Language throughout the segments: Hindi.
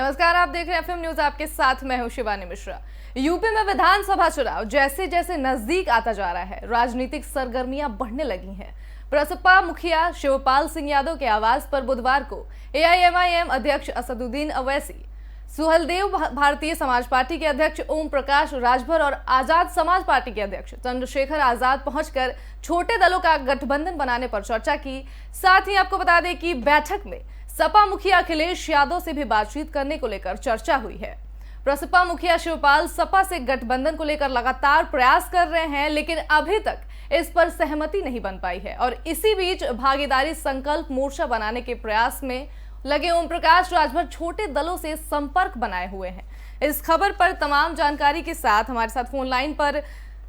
नमस्कार, आप देख रहे हैं एफएम न्यूज। आपके साथ मैं हूं शिवानी मिश्रा। यूपी में विधानसभा चुनाव जैसे जैसे नजदीक आता जा रहा है, राजनीतिक सरगर्मियां बढ़ने लगी हैं। प्रसपा मुखिया शिवपाल सिंह यादव के आवास पर बुधवार को एआईएमआईएम अध्यक्ष असदुद्दीन अवैसी, सुहलदेव भारतीय समाज पार्टी के अध्यक्ष ओम प्रकाश राजभर और आजाद समाज पार्टी के अध्यक्ष चंद्रशेखर आजाद पहुंचकर छोटे दलों का गठबंधन बनाने पर चर्चा की। साथ ही आपको बता दें कि बैठक में सपा मुखिया अखिलेश यादव से भी बातचीत करने को लेकर चर्चा हुई है। प्रसपा मुखिया शिवपाल सपा से गठबंधन को लेकर लगातार प्रयास कर रहे हैं, लेकिन अभी तक इस पर सहमति नहीं बन पाई है और इसी बीच भागीदारी संकल्प मोर्चा बनाने के प्रयास में लगे ओम प्रकाश राजभर छोटे दलों से संपर्क बनाए हुए हैं। इस खबर पर तमाम जानकारी के साथ हमारे साथ फोन लाइन पर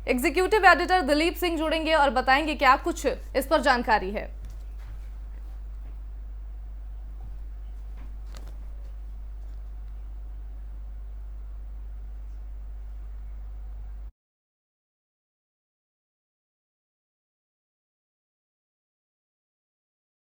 एग्जीक्यूटिव एडिटर दिलीप सिंह जुड़ेंगे और बताएंगे क्या कुछ इस पर जानकारी है।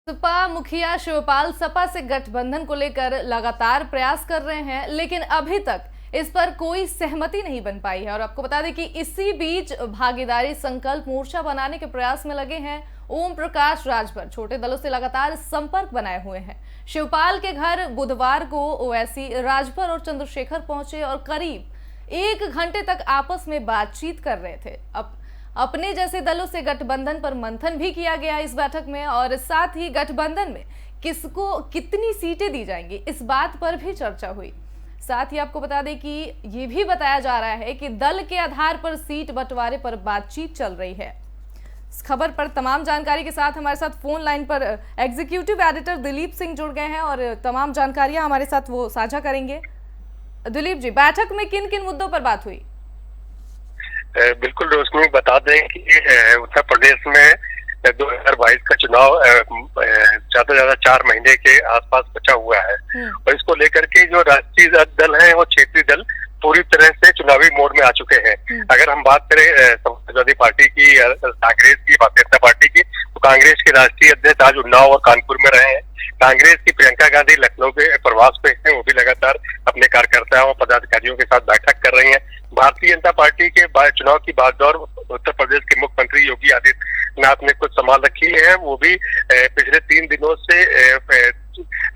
सपा मुखिया शिवपाल सपा से गठबंधन को लेकर लगातार प्रयास कर रहे हैं, लेकिन अभी तक इस पर कोई सहमति नहीं बन पाई है और आपको बता दें कि इसी बीच भागीदारी संकल्प मोर्चा बनाने के प्रयास में लगे हैं ओम प्रकाश राजभर छोटे दलों से लगातार संपर्क बनाए हुए हैं। शिवपाल के घर बुधवार को ओवैसी, राजभर और चंद्रशेखर पहुंचे और करीब 1 घंटे तक आपस में बातचीत कर रहे थे। अपने जैसे दलों से गठबंधन पर मंथन भी किया गया इस बैठक में और साथ ही गठबंधन में किसको कितनी सीटें दी जाएंगी इस बात पर भी चर्चा हुई। साथ ही आपको बता दें कि ये भी बताया जा रहा है कि दल के आधार पर सीट बंटवारे पर बातचीत चल रही है। इस खबर पर तमाम जानकारी के साथ हमारे साथ फोन लाइन पर एग्जीक्यूटिव एडिटर दिलीप सिंह जुड़ गए हैं और तमाम जानकारियां हमारे साथ वो साझा करेंगे। दिलीप जी, बैठक में किन किन मुद्दों पर बात हुई? बिल्कुल रोशनी, बता दें कि उत्तर प्रदेश में 2022 का चुनाव ज्यादा से ज्यादा 4 महीने के आसपास बचा हुआ है और इसको लेकर के जो राष्ट्रीय दल है वो क्षेत्रीय दल पूरी तरह से चुनावी मोड में आ चुके हैं। अगर हम बात करें समाजवादी पार्टी की, कांग्रेस की, भारतीय जनता पार्टी की, तो कांग्रेस के राष्ट्रीय अध्यक्ष आज उन्नाव और कानपुर में रहे हैं। कांग्रेस की प्रियंका गांधी लखनऊ के प्रवास पे हैं, वो भी लगातार अपने कार्यकर्ताओं और पदाधिकारियों के साथ बैठक कर रही हैं। भारतीय जनता पार्टी के चुनाव की बागडोर उत्तर प्रदेश के मुख्यमंत्री योगी आदित्यनाथ ने कुछ संभाल रखी है। वो भी पिछले 3 दिनों से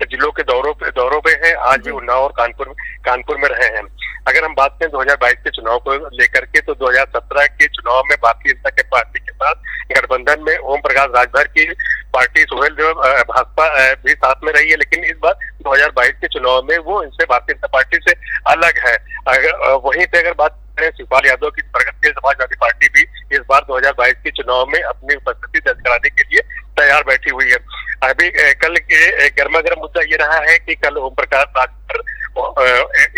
जिलों के दौरों पे हैं। आज भी उन्नाव और कानपुर में रहे हैं। अगर हम बात करें 2022 के चुनाव को लेकर के, तो 2017 के चुनाव में भारतीय जनता पार्टी के साथ गठबंधन में ओम प्रकाश राजभर की पार्टी सुहलदेव भाजपा भी साथ में रही है, लेकिन इस बार 2022 के चुनाव में वो इनसे भारतीय जनता पार्टी से अलग है। अगर वहीं पे अगर बात करें शिवपाल यादव की, भारतीय समाजवादी पार्टी भी इस बार 2022 के चुनाव में अपनी उपस्थिति दर्ज कराने के लिए तैयार बैठी हुई है। अभी कल के गर्मा गर्म मुद्दा ये रहा है कि कल ओम प्रकाश राजभर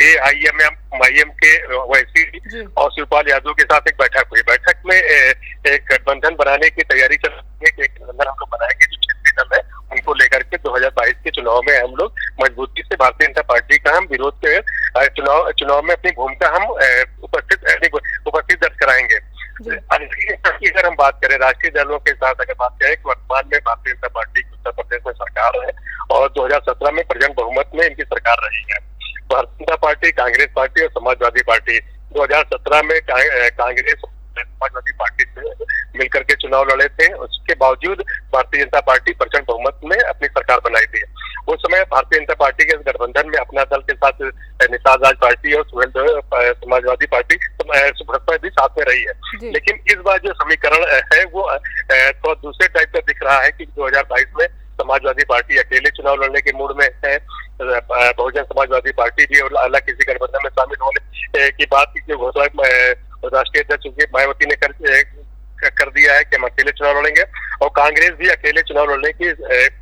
एआईएमआईएम के ओवैसी और शिवपाल यादव के साथ एक बैठक हुई। बैठक में एक गठबंधन बनाने की तैयारी चल रही है कि एक गठबंधन हम लोग बनाएंगे जो क्षेत्रीय दल है उनको लेकर के 2022 के चुनाव में हम लोग मजबूती से भारतीय जनता पार्टी का हम विरोध के चुनाव में अपनी भूमिका हम उपस्थित दर्ज कराएंगे। अगर हम बात करें राष्ट्रीय दलों के साथ, अगर बात करें कि वर्तमान में भारतीय जनता पार्टी की उत्तर प्रदेश में सरकार है और 2017 में प्रचंड बहुमत में इनकी सरकार रही है। भारतीय जनता पार्टी, कांग्रेस पार्टी और समाजवादी पार्टी 2017 में कांग्रेस समाजवादी पार्टी से मिलकर के चुनाव लड़े थे। उसके बावजूद भारतीय जनता पार्टी प्रचंड बहुमत में अपनी सरकार बनाई थी। उस समय भारतीय जनता पार्टी के गठबंधन में अपना दल के साथ निषाद राज पार्टी और सुहलदेव समाजवादी पार्टी भाजपा भी साथ में रही है। लेकिन इस बार जो समीकरण है वो तो दूसरे टाइप का दिख रहा है कि 2022 में समाजवादी पार्टी अकेले चुनाव लड़ने के मूड में है। बहुजन समाजवादी पार्टी भी और अलग किसी गठबंधन में शामिल होने की बात की घोषणा राष्ट्रीय अध्यक्ष मायावती ने कर दिया है कि हम अकेले चुनाव लड़ेंगे और कांग्रेस भी अकेले चुनाव लड़ने की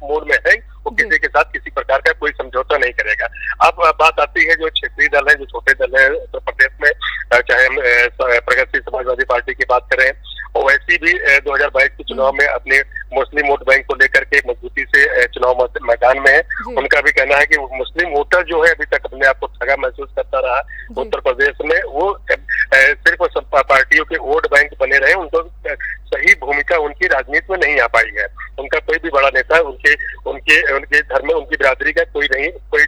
मूड में है। वो किसी के साथ किसी प्रकार का कोई समझौता नहीं करेगा। अब बात आती है जो क्षेत्रीय दल है, जो छोटे दल है उत्तर प्रदेश में, चाहे हम प्रगतिशील समाजवादी पार्टी की बात करें, ओवैसी भी 2022 के चुनाव में अपने मुस्लिम वोट बैंक को लेकर के मजबूती से चुनाव मैदान में है। उनका भी कहना है कि मुस्लिम वोटर जो है अभी तक अपने आप को ठगा महसूस करता रहा उत्तर प्रदेश में, वो सिर्फ पार्टियों के वोट बैंक बने रहे, उनको सही भूमिका उनका उनकी राजनीति में नहीं आ पाई है। उनका कोई भी बड़ा नेता उनके उनके उनके धर्म में उनकी बिरादरी का कोई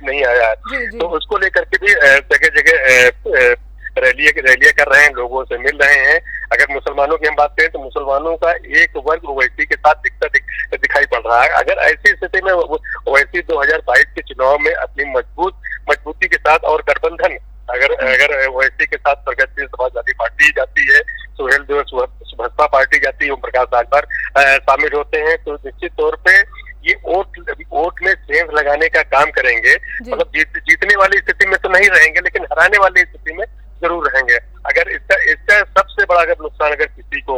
नहीं आया है। तो उसको लेकर के भी जगह जगह रैलियां कर रहे हैं, लोगों से मिल रहे हैं। अगर मुसलमानों की हम बात करें तो मुसलमानों का एक वर्ग ओवैसी के साथ दिखाई पड़ रहा है। अगर ऐसी स्थिति में ओवैसी 2022 के चुनाव में अपनी मजबूती के साथ और गठबंधन अगर ओवैसी के साथ प्रगतिशील समाजवादी पार्टी जाती है, सुहेल देव भाजपा पार्टी जाती है, ओम प्रकाश राजभर शामिल होते हैं, तो निश्चित तौर पे ये वोट में सेंध लगाने का काम करेंगे। मतलब जीतने वाली स्थिति में तो नहीं रहेंगे, लेकिन हराने वाली स्थिति में जरूर रहेंगे। अगर इसका सबसे बड़ा अगर नुकसान अगर किसी को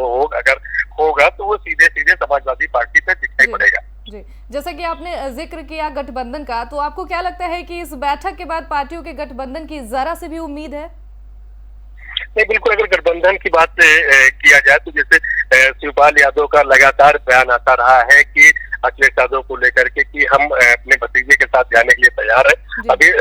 होगा तो वो सीधे समाजवादी पार्टी पे दिखाई पड़ेगा। जी, जैसा कि आपने जिक्र किया गठबंधन का, तो आपको क्या लगता है कि इस बैठक के बाद पार्टियों के गठबंधन की जरा से भी उम्मीद है? नहीं, बिल्कुल। अगर गठबंधन की बात किया जाए तो जैसे शिवपाल यादव का लगातार बयान आता रहा है कि अखिलेश यादव को लेकर के कि हम अपने भतीजे के साथ जाने के लिए तैयार है। अभी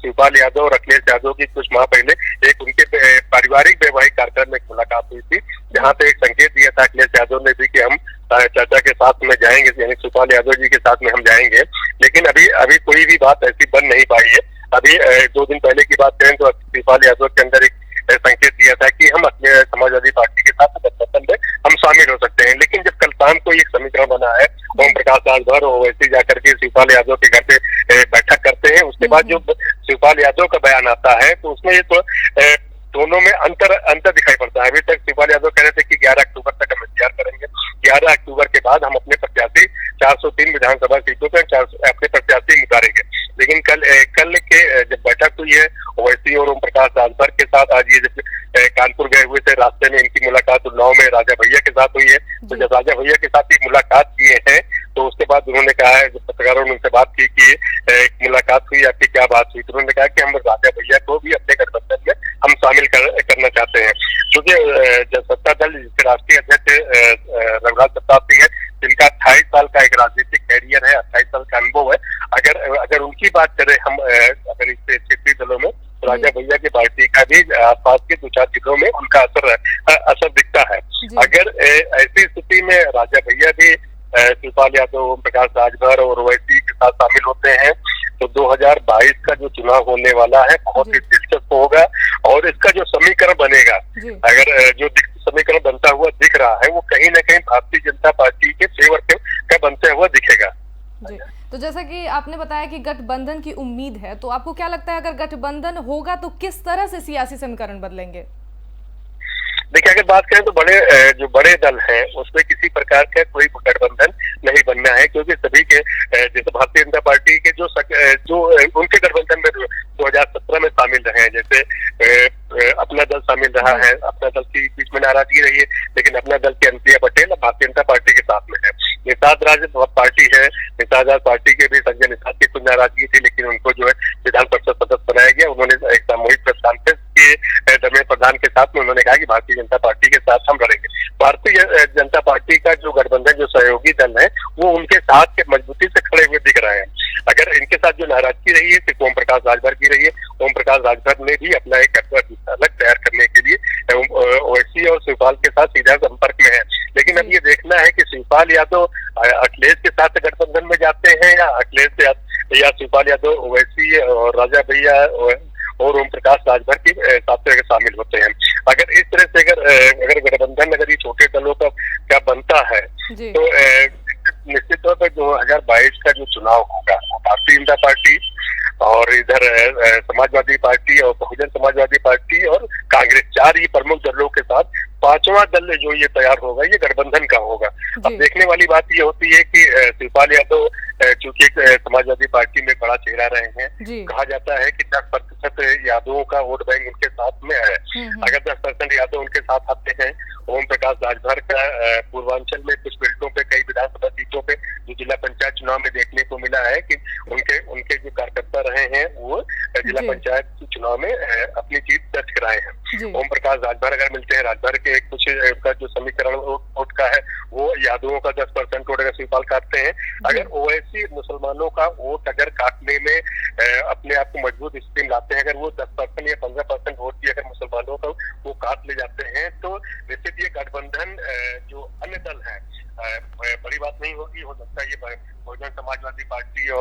शिवपाल यादव और अखिलेश यादव की कुछ माह पहले एक उनके पारिवारिक वैवाहिक कार्यक्रम में मुलाकात हुई थी, जहाँ पे एक संकेत दिया था अखिलेश यादव ने भी कि हम चाचा के साथ में जाएंगे, यानी शिवपाल यादव जी के साथ में हम जाएंगे। लेकिन अभी कोई भी बात ऐसी बन नहीं पाई है। अभी 2 दिन पहले की बात करें तो शिवपाल यादव के अंदर एक संकेत दिया था कि हम अपने समाजवादी पार्टी के साथ गठबंधन में हम शामिल हो सकते हैं। लेकिन जब कल शाम को एक समीकरण बना है, ओम प्रकाश राजभर और ओवैसी जाकर के शिवपाल यादव के घर पे बैठक करते हैं, उसके बाद जो शिवपाल यादव का बयान आता है तो उसमें ये तो दोनों में अंतर दिखाई पड़ता है। अभी तक शिवपाल यादव कह रहे थे कि 11 अक्टूबर तक हम इंतजार करेंगे, 11 अक्टूबर के बाद हम अपने प्रत्याशी 403 विधानसभा सीटों पर अपने प्रत्याशी उतारेंगे। लेकिन कल के जब बैठक हुई है ओवैसी और ओम प्रकाश राजभर के साथ, आज ये जब कानपुर गए हुए थे, रास्ते में इनकी मुलाकात उन्नाव में राजा भैया के साथ हुई है। तो जब राजा भैया के साथ ही मुलाकात किए हैं तो उसके बाद उन्होंने कहा है, जब पत्रकारों ने उनसे बात की कि मुलाकात हुई, आपकी क्या बात हुई, तो उन्होंने कहा कि हम राजा भैया को भी अपने गठबंधन में हम शामिल करना चाहते हैं। क्योंकि जब सत्ता दल जिसके राष्ट्रीय अध्यक्ष रघुराज प्रताप सिंह है, जिनका 28 साल का एक राजनीतिक कैरियर है, 28 साल का अनुभव है, अगर उनकी बात करें हम अगर इस क्षेत्रीय दलों में, तो राजा भैया की पार्टी का भी आसपास के 2-4 जिलों में उनका असर दिखता है। अगर ऐसी स्थिति में राजा भैया भी शिवपाल यादव, ओम प्रकाश राजभर और ओवैसी के साथ शामिल होते हैं तो 2022 का जो चुनाव होने वाला है बहुत ही दिलचस्प होगा। और इसका जो समीकरण बनेगा, अगर जो समीकरण बनता हुआ दिख रहा है, वो कहीं ना कहीं भारतीय जनता पार्टी के फेवर का बनते हुआ दिखेगा। जी, तो जैसा कि आपने बताया कि गठबंधन की उम्मीद है, तो आपको क्या लगता है अगर गठबंधन होगा तो किस तरह से सियासी समीकरण बदलेंगे? देखिए, अगर बात करें तो जो बड़े दल हैं उसमें किसी प्रकार का कोई गठबंधन नहीं बनना है, क्योंकि सभी के जैसे भारतीय जनता पार्टी के जो उनके गठबंधन में 2017 में शामिल रहे हैं, जैसे अपना दल शामिल रहा है, अपना दल की बीच में नाराजगी रही है, लेकिन अपना दल की अनुप्रिया पटेल अब भारतीय जनता पार्टी के साथ में है। निषाद राज पार्टी है, निषाद राज पार्टी के भी संजय निषाद की कुछ नाराजगी थी, लेकिन उनको जो है विधान परिषद सदस्य बनाया गया। उन्होंने एक सामूहिक प्रेस कॉन्फ्रेंस के धर्मेंद्र प्रधान के साथ में उन्होंने कहा कि भारतीय जनता पार्टी के साथ हम लड़ेंगे। भारतीय जनता पार्टी का जो गठबंधन, जो सहयोगी दल है, वो उनके साथ के मजबूती से खड़े हुए दिख रहे हैं। अगर इनके साथ जो नाराजगी रही है सिर्फ ओम प्रकाश राजभर की रही है। ओम प्रकाश राजभर ने भी अपना एक अलग तैयार करने के लिए ओवैसी और शिवपाल के साथ सीधा संपर्क में है। लेकिन अब ये देखना है कि शिवपाल यादव अखिलेश के साथ गठबंधन में जाते हैं या अखिलेश या शिवपाल यादव ओवैसी और राजा भैया और ओम प्रकाश राजभर की साथ में शामिल होते हैं। अगर इस तरह से अगर गठबंधन अगर ये छोटे दलों का क्या बनता है तो निश्चित तौर पर 2022 का जो चुनाव होगा वो भारतीय जनता पार्टी और इधर समाजवादी पार्टी और बहुजन समाजवादी पार्टी और कांग्रेस, 4 ही प्रमुख दलों के साथ 5वां दल जो ये तैयार होगा, ये गठबंधन का होगा। अब देखने वाली बात ये होती है कि शिवपाल यादव चूंकि समाजवादी पार्टी में बड़ा चेहरा रहे हैं, कहा जाता है कि 10% यादवों का वोट बैंक उनके साथ में है। अगर 10% यादव उनके साथ आते हैं, ओम प्रकाश राजभर का पूर्वांचल में कुछ बेल्टों पे, कई विधानसभा सीटों पे जो जिला पंचायत चुनाव में देखने को मिला है कि उनके जो कार्यकर्ता रहे हैं वो जिला पंचायत चुनाव में अपनी जीत दर्ज कराए हैं। ओम प्रकाश राजभर अगर मिलते हैं, राजभर के कुछ का जो समीकरण वोट का है वो यादवों का 10% वोट अगर शिवपाल काटते हैं, अगर ओवैसी मुसलमानों का वोट अगर काटने में अपने आप को मजबूत स्थिति में लाते हैं, अगर वो 10% या 15% वोट भी अगर मुसलमानों का वो काट ले जाते हैं, तो निश्चित ये गठबंधन जो अन्य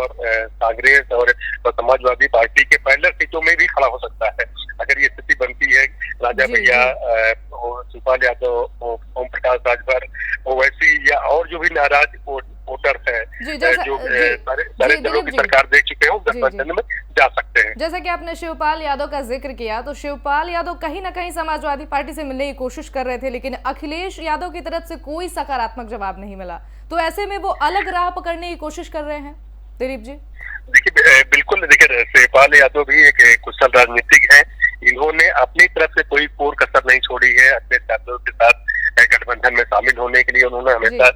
और कांग्रेस और समाजवादी पार्टी के पैरेलल सीटों में भी खड़ा हो सकता है। अगर ये स्थिति बनती है, राजा भैया, शिवपाल यादव, ओम प्रकाश राजभर, ओवैसी या और जो भी नाराज वोटर्स हैं, जो सारे दलों की सरकार देख चुके हैं, गठबंधन में जा सकते हैं। जैसा कि आपने शिवपाल यादव का जिक्र किया, तो शिवपाल यादव कहीं ना कहीं समाजवादी पार्टी से मिलने की कोशिश कर रहे थे, लेकिन अखिलेश यादव की तरफ से कोई सकारात्मक जवाब नहीं मिला। तो ऐसे में वो अलग राह पकड़ने की कोशिश कर रहे हैं। दिलीप जी, देखिए, बिल्कुल, देखिए, शिवपाल यादव भी एक कुशल राजनीतिक है। इन्होंने अपनी तरफ से कोई कोर कसर नहीं छोड़ी है अपने साथियों के साथ गठबंधन में शामिल होने के लिए। उन्होंने हमेशा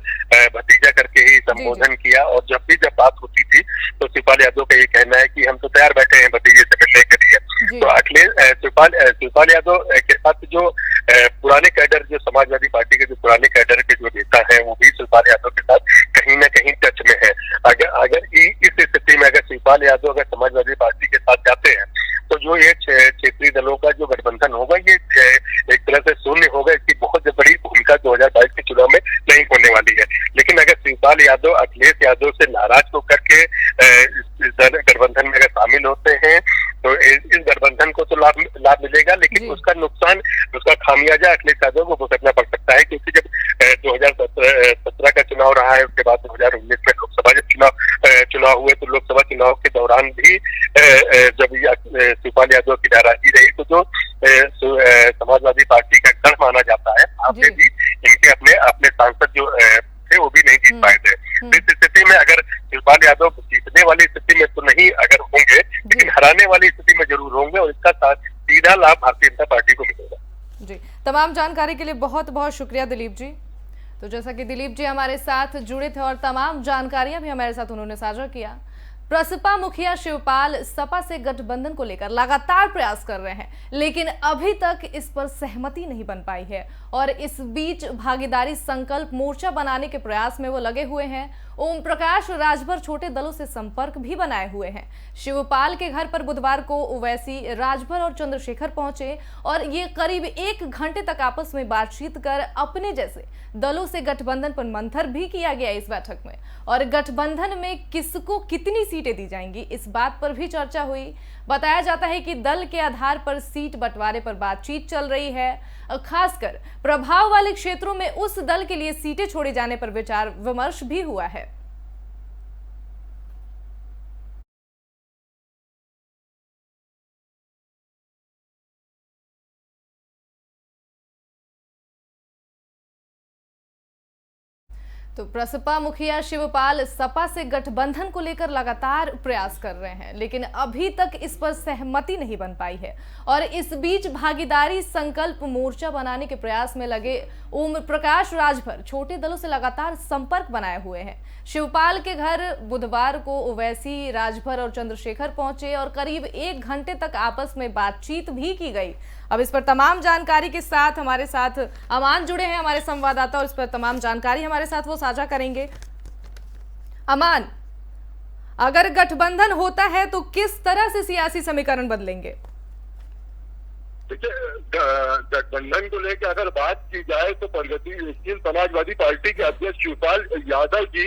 भतीजा करके ही संबोधन किया, और जब बात होती थी तो शिवपाल यादव का ये कहना है कि हम तो तैयार बैठे हैं भतीजे से मिलने के लिए। तो अखिलेश शिवपाल यादव के साथ जो पुराने कैडर, जो समाजवादी पार्टी के जो पुराने कैडर के जो नेता है, वो भी शिवपाल यादव के साथ कहीं ना कहीं टच में है। अगर इस स्थिति में अगर शिवपाल यादव अगर समाजवादी पार्टी के साथ जाते हैं तो जो ये क्षेत्रीय दलों का जो गठबंधन होगा, ये एक तरह से शून्य होगा। इसकी बहुत बड़ी भूमिका 2022 के चुनाव में नहीं होने वाली है। लेकिन अगर शिवपाल यादव अखिलेश यादव से नाराज होकर के गठबंधन में अगर शामिल होते हैं तो इस गठबंधन को तो लाभ मिलेगा, लेकिन उसका नुकसान, उसका खामियाजा अखिलेश यादव को भुगतना पड़ सकता है। क्योंकि जब 2017 का चुनाव रहा है, उसके बाद 2019 में लोकसभा चुनाव हुए, तो लोकसभा चुनाव के दौरान भी जब शिवपाल यादव की नाराजगी रही, तो जो समाजवादी पार्टी का गढ़ माना जाता है, वहाँ पे भी इनके अपने सांसद जो थे वो भी नहीं जीत पाए थे। इस स्थिति में अगर शिवपाल यादव जीतने वाली स्थिति में तो नहीं अगर होंगे, लेकिन हराने वाली स्थिति में जरूर होंगे, और इसका सीधा लाभ भारतीय जनता पार्टी को मिलेगा। जी, तमाम जानकारी के लिए बहुत बहुत शुक्रिया दिलीप जी। तो जैसा कि दिलीप जी हमारे साथ जुड़े थे और तमाम जानकारियां भी हमारे साथ उन्होंने साझा किया। प्रसपा मुखिया शिवपाल सपा से गठबंधन को लेकर लगातार प्रयास कर रहे हैं, लेकिन अभी तक इस पर सहमति नहीं बन पाई है, और इस बीच भागीदारी संकल्प मोर्चा बनाने के प्रयास में वो लगे हुए हैं। ओम प्रकाश राजभर छोटे दलों से संपर्क भी बनाए हुए हैं। शिवपाल के घर पर बुधवार को ओवैसी, राजभर और चंद्रशेखर पहुंचे, और ये करीब 1 घंटे तक आपस में बातचीत कर अपने जैसे दलों से गठबंधन पर मंथन भी किया गया इस बैठक में। और गठबंधन में किसको कितनी सीटें दी जाएंगी, इस बात पर भी चर्चा हुई। बताया जाता है कि दल के आधार पर सीट बंटवारे पर बातचीत चल रही है। खासकर प्रभाव वाले क्षेत्रों में उस दल के लिए सीटें छोड़े जाने पर विचार विमर्श भी हुआ है। तो प्रसपा मुखिया शिवपाल सपा से गठबंधन को लेकर लगातार प्रयास कर रहे हैं, लेकिन अभी तक इस पर सहमति नहीं बन पाई है। और इस बीच भागीदारी संकल्प मोर्चा बनाने के प्रयास में लगे ओम प्रकाश राजभर छोटे दलों से लगातार संपर्क बनाए हुए हैं। शिवपाल के घर बुधवार को ओवैसी, राजभर और चंद्रशेखर पहुंचे, और करीब 1 घंटे तक आपस में बातचीत भी की गई। अब इस पर तमाम जानकारी के साथ हमारे साथ अमान जुड़े हैं, हमारे संवाददाता, और इस पर तमाम जानकारी हमारे साथ वो साझा करेंगे। अमान, अगर गठबंधन होता है तो किस तरह से सियासी समीकरण बदलेंगे? देखिए, गठबंधन को लेकर अगर बात की जाए तो प्रगतिशील समाजवादी पार्टी के अध्यक्ष शिवपाल यादव जी,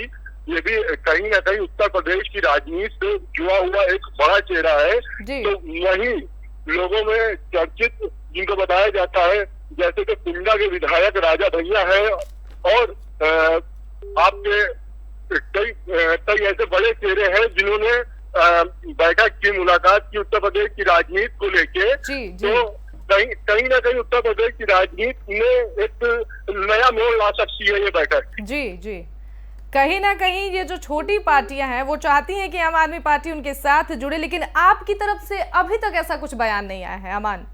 ये भी कहीं ना कहीं उत्तर प्रदेश की राजनीति से जुड़ा हुआ एक बड़ा चेहरा है। तो वहीं लोगों में चर्चित, जिनको बताया जाता है, जैसे कि कुंडा के विधायक राजा भैया है, और आपके कई ऐसे बड़े चेहरे हैं जिन्होंने बैठक की, मुलाकात की उत्तर प्रदेश की राजनीति को लेके। तो कहीं ना कहीं उत्तर प्रदेश की राजनीति में एक नया मोड़ ला सकती है ये बैठक। जी, कहीं ना कहीं ये जो छोटी पार्टियां हैं वो चाहती हैं कि आम आदमी पार्टी उनके साथ जुड़े, लेकिन आपकी तरफ से अभी तक ऐसा कुछ बयान नहीं आया है। अमान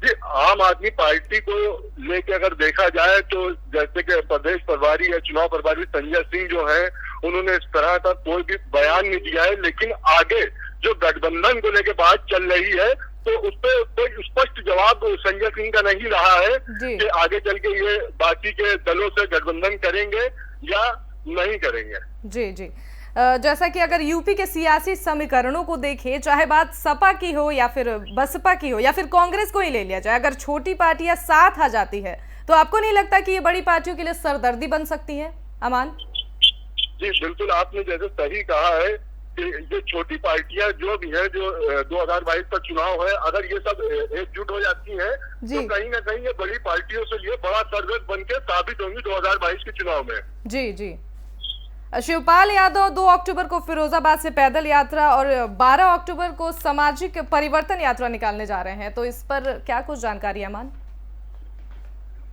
जी, आम आदमी पार्टी को लेके अगर देखा जाए तो जैसे कि प्रदेश प्रभारी या चुनाव प्रभारी संजय सिंह जो है, उन्होंने इस तरह का कोई भी बयान नहीं दिया है। लेकिन आगे जो गठबंधन को लेके बात चल रही है, तो उस पर कोई स्पष्ट जवाब संजय सिंह का नहीं रहा है कि आगे चल के ये बाकी के दलों से गठबंधन करेंगे या नहीं करेंगे। जी, जैसा कि अगर यूपी के सियासी समीकरणों को देखें, चाहे बात सपा की हो या फिर बसपा की हो या फिर कांग्रेस को ही ले लिया जाए, अगर छोटी पार्टियां साथ आ जाती है तो आपको नहीं लगता कि ये बड़ी पार्टियों के लिए सरदर्दी बन सकती है? अमान जी बिल्कुल, आपने जैसे सही कहा है कि ये छोटी पार्टियां जो भी है, जो 2022 का चुनाव है, अगर ये सब एकजुट हो जाती हैं तो कहीं ना कहीं ये बड़ी पार्टियों से लिए बड़ा सरगर्द बन के साबित होंगी 2022 के चुनाव में। जी जी। शिवपाल यादव 2 अक्टूबर को फिरोजाबाद से पैदल यात्रा और 12 अक्टूबर को सामाजिक परिवर्तन यात्रा निकालने जा रहे हैं, तो इस पर क्या कुछ जानकारी है अमान?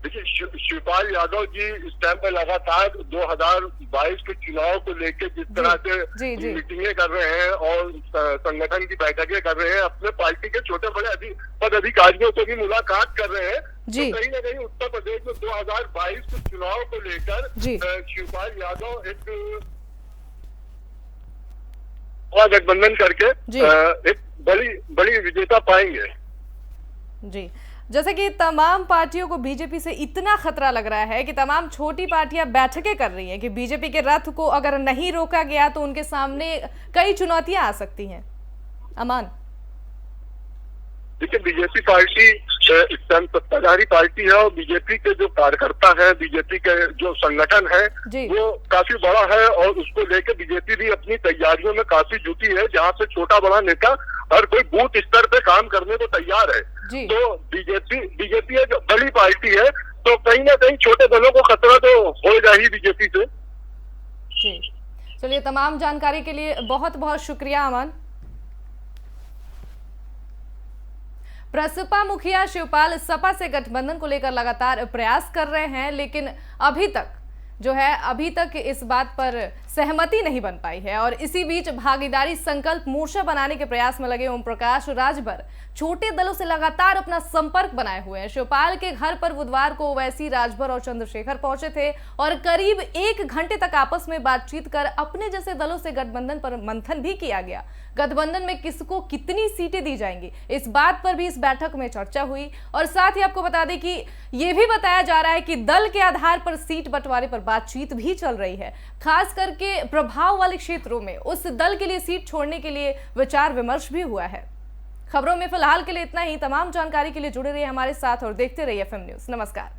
देखिए, शिवपाल यादव जी इस टाइम पे लगातार 2022 के चुनाव को लेकर जिस तरह से मीटिंगें कर रहे हैं और संगठन की बैठकें कर रहे हैं, अपने पार्टी के छोटे बड़े पदाधिकारियों से भी मुलाकात कर रहे हैं, तो कहीं ना कहीं उत्तर प्रदेश में 2022 के चुनाव को लेकर शिवपाल यादव एक गठबंधन करके एक बड़ी विजेता पाएंगे। जी, जैसे कि तमाम पार्टियों को बीजेपी से इतना खतरा लग रहा है कि तमाम छोटी पार्टियां बैठकें कर रही हैं कि बीजेपी के रथ को अगर नहीं रोका गया तो उनके सामने कई चुनौतियां आ सकती हैं। अमान, देखिए, बीजेपी पार्टी इस टाइम सत्ताधारी पार्टी है और बीजेपी के जो कार्यकर्ता है, बीजेपी के जो संगठन है वो काफी बड़ा है और उसको लेकर बीजेपी भी अपनी तैयारियों में काफी जुटी है, जहाँ से छोटा बड़ा नेता हर कोई बूथ स्तर पे काम करने को तैयार है। तो बीजेपी एक बड़ी पार्टी है, तो कहीं ना कहीं छोटे दलों को खतरा तो होगा ही बीजेपी से। चलिए, तमाम जानकारी के लिए बहुत बहुत शुक्रिया अमन। प्रसपा मुखिया शिवपाल सपा से गठबंधन को लेकर लगातार प्रयास कर रहे हैं, लेकिन अभी तक इस बात पर सहमति नहीं बन पाई है। और इसी बीच भागीदारी संकल्प मोर्चा बनाने के प्रयास में लगे ओम प्रकाश राजभर छोटे दलों से लगातार अपना संपर्क बनाए हुए हैं। शिवपाल के घर पर बुधवार को ओवैसी, राजभर और चंद्रशेखर पहुंचे थे और करीब 1 घंटे तक आपस में बातचीत कर अपने जैसे दलों से गठबंधन पर मंथन भी किया गया। गठबंधन में किसको कितनी सीटें दी जाएंगी, इस बात पर भी इस बैठक में चर्चा हुई। और साथ ही आपको बता दें कि यह भी बताया जा रहा है कि दल के आधार पर सीट बंटवारे पर बातचीत भी चल रही है। खास करके प्रभाव वाले क्षेत्रों में उस दल के लिए सीट छोड़ने के लिए विचार विमर्श भी हुआ है। खबरों में फिलहाल के लिए इतना ही। तमाम जानकारी के लिए जुड़े रहिए हमारे साथ और देखते रहिए FM न्यूज़। नमस्कार।